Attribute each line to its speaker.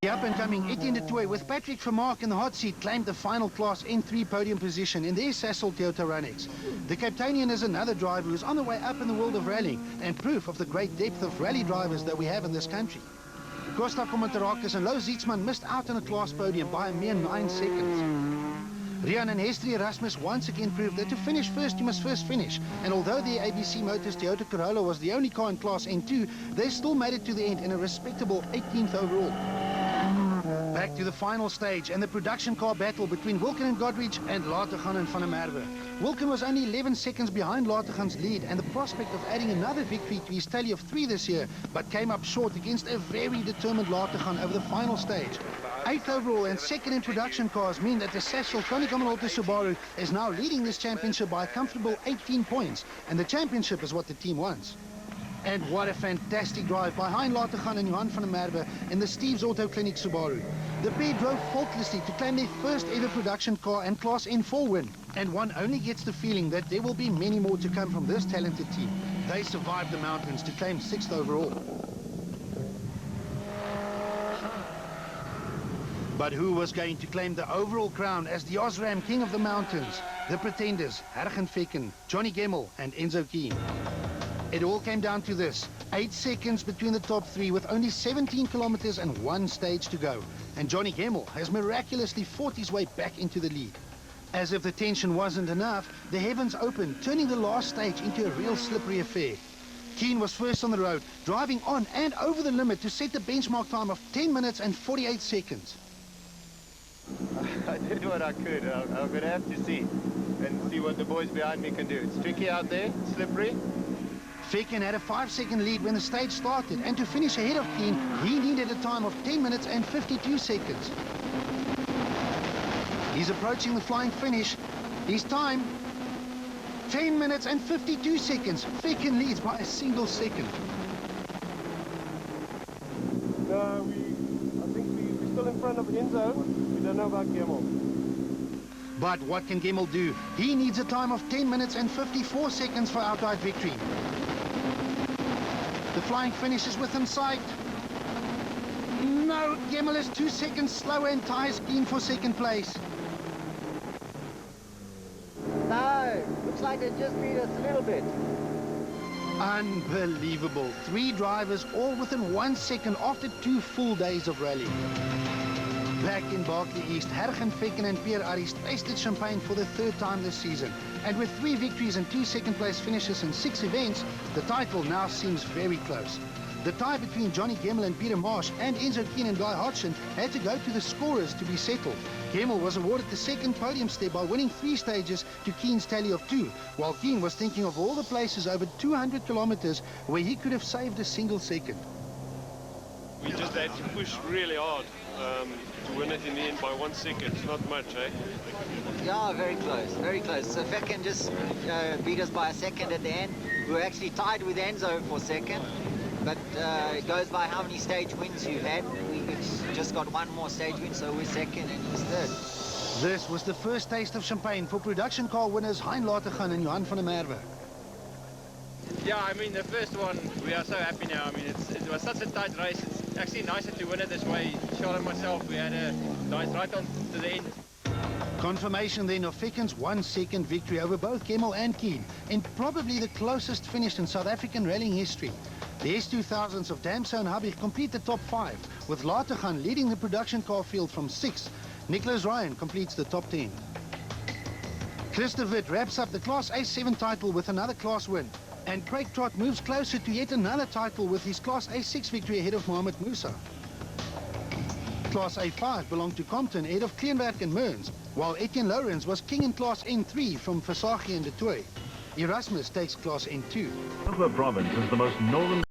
Speaker 1: The up-and-coming Etienne de Tooy with Patrick Vermaak in the hot seat claimed the final Class N3 podium position in their Sasol Toyota Runex. The Capetanian is another driver who's on the way up in the world of rallying and proof of the great depth of rally drivers that we have in this country. Costa Komatarakis and Lo Zietsman missed out on a class podium by a mere 9 seconds. Rian and Hestri Erasmus once again proved that to finish first you must first finish, and although the ABC Motors Toyota Corolla was the only car in Class N2, they still made it to the end in a respectable 18th overall. Back to the final stage and the production car battle between Wilken and Godrich and Latergan and Van der Merwe. Wilken was only 11 seconds behind Latergan's lead and the prospect of adding another victory to his tally of 3 this year, but came up short against a very determined Latergan over the final stage. 8th overall and second in production cars mean that the Sasol Konica Minolta Subaru is now leading this championship by a comfortable 18 points, and the championship is what the team wants. And what a fantastic drive by Hein Latergan and Johan van der Merwe in the Steve's Auto Clinic Subaru. The pair drove faultlessly to claim their first ever production car and Class N4 win. And one only gets the feeling that there will be many more to come from this talented team. They survived the mountains to claim 6th overall. But who was going to claim the overall crown as the Osram King of the Mountains? The pretenders, Hergen Fecken, Johnny Gemmel and Enzo Keen. It all came down to this: 8 seconds between the top 3 with only 17 kilometers and 1 stage to go. And Johnny Gemmel has miraculously fought his way back into the lead. As if the tension wasn't enough, the heavens opened, turning the last stage into a real slippery affair. Keen was first on the road, driving on and over the limit to set the benchmark time of 10 minutes and 48 seconds.
Speaker 2: I did what I could. I'm going to have to see what the boys behind me can do. It's tricky out there, slippery.
Speaker 1: Fecken had a 5-second lead when the stage started, and to finish ahead of Keen, he needed a time of 10 minutes and 52 seconds. He's approaching the flying finish. His time, 10 minutes and 52 seconds. Fecken leads by a single second.
Speaker 3: No, I think we're still in front of Enzo. We don't know about Gemmel.
Speaker 1: But what can Gemmel do? He needs a time of 10 minutes and 54 seconds for outright victory. The flying finish is within sight. No, Gemmel is 2 seconds slower and ties Keen for second place.
Speaker 4: No, looks like they just beat us a little bit.
Speaker 1: Unbelievable. 3 drivers all within 1 second after 2 full days of rally. Back in Berkeley East, Hergen Fecken and Pierre Arist tasted champagne for the 3rd time this season. And with 3 victories and 2 second-place finishes in 6 events, the title now seems very close. The tie between Johnny Gemmel and Peter Marsh and Enzo Keen and Guy Hodgson had to go to the scorers to be settled. Gemmel was awarded the 2nd podium step by winning 3 stages to Keen's tally of 2, while Keen was thinking of all the places over 200 kilometers where he could have saved a single second.
Speaker 5: We just had to push really hard to win it in the end by 1 second. It's not much, eh?
Speaker 4: Yeah, very close, very close. So Fecken just beat us by a second at the end. We were actually tied with Enzo for second, but it goes by how many stage wins you had. We just got 1 more stage win, so we're second and he's 3rd.
Speaker 1: This was the first taste of champagne for production car winners Hein Latergan and Johan van der Merwe.
Speaker 6: Yeah, I mean, the first one, we are so happy now. I mean, it was such a tight race. It's actually nicer to win it this way. Charles and myself, we had a nice right on to the end.
Speaker 1: Confirmation then of Fecken's 1-second victory over both Gemmel and Keen, in probably the closest finish in South African rallying history. The S2000s of Damso and Habig complete the top 5, with Latergan leading the production car field from 6th. Nicholas Ryan completes the top 10. Christer Witt wraps up the Class A7 title with another class win. And Craig Trott moves closer to yet another title with his Class A6 victory ahead of Mohamed Musa. Class A5 belonged to Compton ahead of Kleinwerk and Mearns, while Etienne Lourens was king in Class N3 from Versage and de Tooy. Erasmus takes Class N2.
Speaker 7: The province is the most northern